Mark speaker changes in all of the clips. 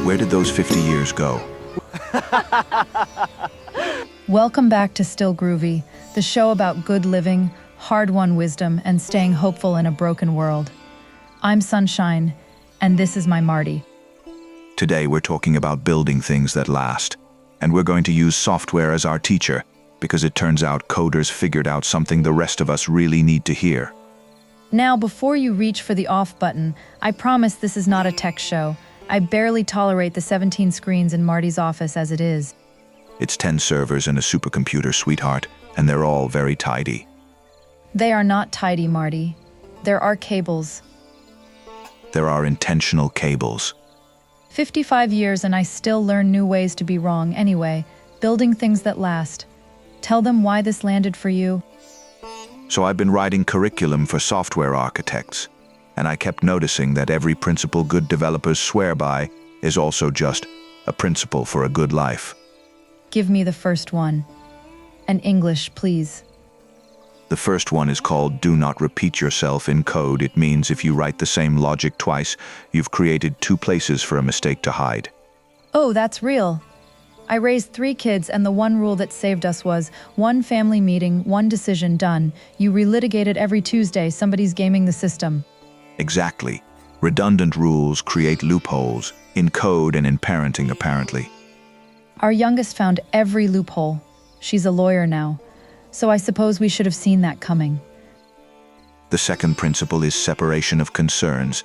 Speaker 1: Where did those 50 years go?
Speaker 2: Welcome back to Still Groovy, the show about good living, hard-won wisdom, and staying hopeful in a broken world. I'm Sunshine, and this is my Marty.
Speaker 1: Today we're talking about building things that last, and we're going to use software as our teacher, because it turns out coders figured out something the rest of us really need to hear.
Speaker 2: Now, before you reach for the off button, I promise this is not a tech show. I barely tolerate the 17 screens in Marty's office as it is.
Speaker 1: It's 10 servers and a supercomputer, sweetheart, and they're all very tidy.
Speaker 2: They are not tidy, Marty. There are cables.
Speaker 1: There are intentional cables.
Speaker 2: 55 years and I still learn new ways to be wrong anyway, building things that last. Tell them why this landed for you.
Speaker 1: So I've been writing curriculum for software architects, and I kept noticing that every principle good developers swear by is also just a principle for a good life.
Speaker 2: Give me the first one. And English, please.
Speaker 1: The first one is called do not repeat yourself in code. It means if you write the same logic twice, you've created two places for a mistake to hide.
Speaker 2: Oh, that's real. I raised 3 kids and the one rule that saved us was one family meeting, one decision done. You relitigate it every Tuesday, somebody's gaming the system.
Speaker 1: Exactly. Redundant rules create loopholes, in code and in parenting apparently.
Speaker 2: Our youngest found every loophole. She's a lawyer now, so I suppose we should have seen that coming.
Speaker 1: The second principle is separation of concerns.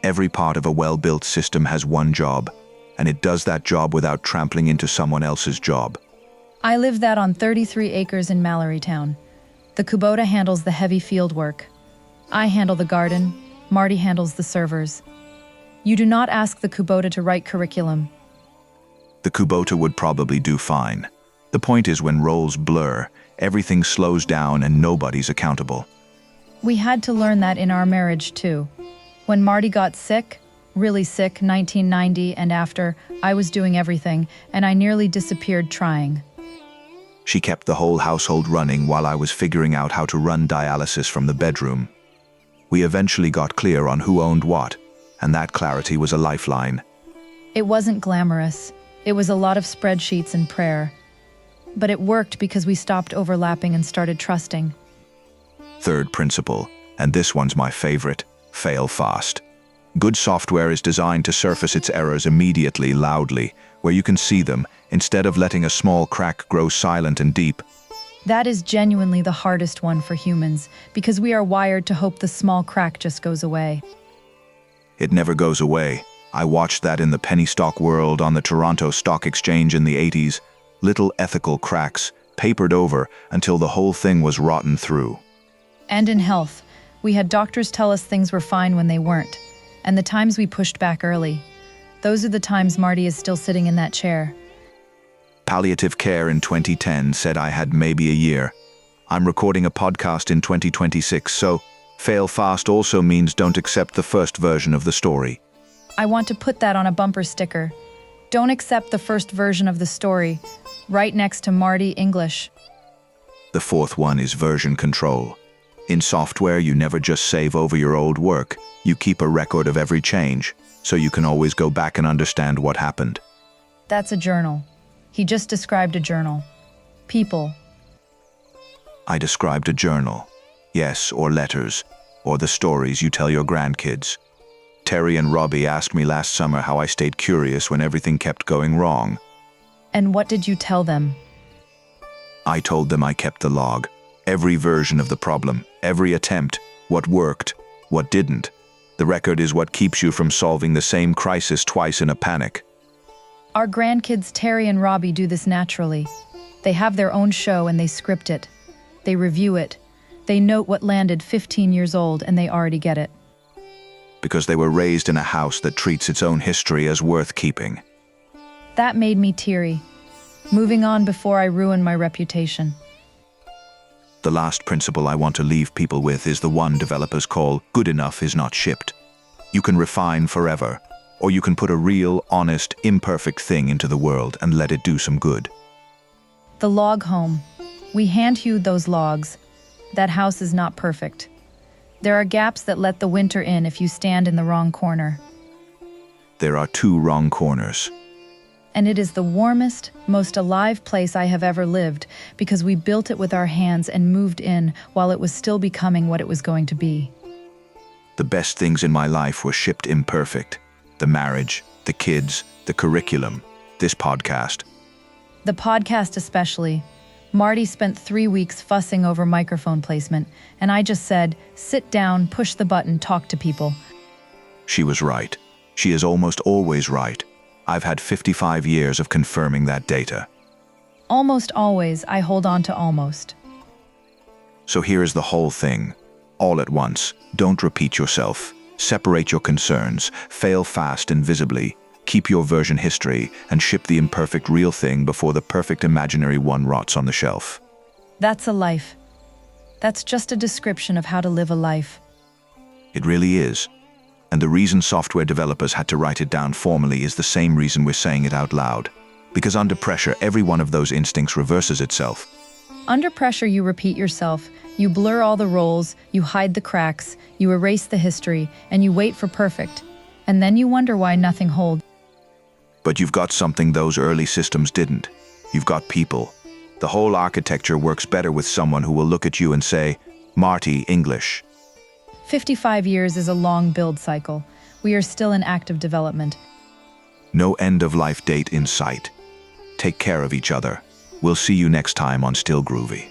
Speaker 1: Every part of a well-built system has one job, and it does that job without trampling into someone else's job.
Speaker 2: I live that on 33 acres in Mallorytown. The Kubota handles the heavy field work. I handle the garden. Marty handles the servers. You do not ask the Kubota to write curriculum.
Speaker 1: The Kubota would probably do fine. The point is when roles blur, everything slows down and nobody's accountable.
Speaker 2: We had to learn that in our marriage too. When Marty got sick, really sick, 1990 and after, I was doing everything, and I nearly disappeared trying.
Speaker 1: She kept the whole household running while I was figuring out how to run dialysis from the bedroom. We eventually got clear on who owned what, and that clarity was a lifeline.
Speaker 2: It wasn't glamorous. It was a lot of spreadsheets and prayer. But it worked because we stopped overlapping and started trusting.
Speaker 1: Third principle, and this one's my favorite, fail fast. Good software is designed to surface its errors immediately, loudly, where you can see them, instead of letting a small crack grow silent and deep.
Speaker 2: That is genuinely the hardest one for humans, because we are wired to hope the small crack just goes away.
Speaker 1: It never goes away. I watched that in the penny stock world on the Toronto Stock Exchange in the 80s. Little ethical cracks, papered over until the whole thing was rotten through.
Speaker 2: And in health, we had doctors tell us things were fine when they weren't. And the times we pushed back early. Those are the times Marty is still sitting in that chair.
Speaker 1: Palliative care in 2010 said I had maybe a year. I'm recording a podcast in 2026, so fail fast also means don't accept the first version of the story.
Speaker 2: I want to put that on a bumper sticker. Don't accept the first version of the story, right next to Marty English.
Speaker 1: The fourth one is version control. In software, you never just save over your old work. You keep a record of every change, so you can always go back and understand what happened.
Speaker 2: That's a journal. He just described a journal. People.
Speaker 1: I described a journal. Yes, or letters, or the stories you tell your grandkids. Terry and Robbie asked me last summer how I stayed curious when everything kept going wrong.
Speaker 2: And what did you tell them?
Speaker 1: I told them I kept the log. Every version of the problem, every attempt, what worked, what didn't. The record is what keeps you from solving the same crisis twice in a panic.
Speaker 2: Our grandkids Terry and Robbie do this naturally. They have their own show and they script it. They review it. They note what landed 15 years old and they already get it.
Speaker 1: Because they were raised in a house that treats its own history as worth keeping.
Speaker 2: That made me teary. Moving on before I ruin my reputation.
Speaker 1: The last principle I want to leave people with is the one developers call good enough is not shipped. You can refine forever, or you can put a real, honest, imperfect thing into the world and let it do some good.
Speaker 2: The log home. We hand-hewed those logs. That house is not perfect. There are gaps that let the winter in if you stand in the wrong corner.
Speaker 1: There are two wrong corners.
Speaker 2: And it is the warmest, most alive place I have ever lived because we built it with our hands and moved in while it was still becoming what it was going to be.
Speaker 1: The best things in my life were shipped imperfect. The marriage, the kids, the curriculum, this podcast.
Speaker 2: The podcast especially. Marty spent 3 weeks fussing over microphone placement, and I just said, sit down, push the button, talk to people.
Speaker 1: She was right. She is almost always right. I've had 55 years of confirming that data.
Speaker 2: Almost always, I hold on to almost.
Speaker 1: So here is the whole thing. All at once. Don't repeat yourself. Separate your concerns. Fail fast and visibly. Keep your version history and ship the imperfect real thing before the perfect imaginary one rots on the shelf.
Speaker 2: That's a life. That's just a description of how to live a life.
Speaker 1: It really is. And the reason software developers had to write it down formally is the same reason we're saying it out loud. Because under pressure, every one of those instincts reverses itself.
Speaker 2: Under pressure, you repeat yourself. You blur all the roles, you hide the cracks, you erase the history, and you wait for perfect. And then you wonder why nothing holds.
Speaker 1: But you've got something those early systems didn't. You've got people. The whole architecture works better with someone who will look at you and say, Marty, English.
Speaker 2: 55 years is a long build cycle. We are still in active development.
Speaker 1: No end-of-life date in sight. Take care of each other. We'll see you next time on Still Groovy.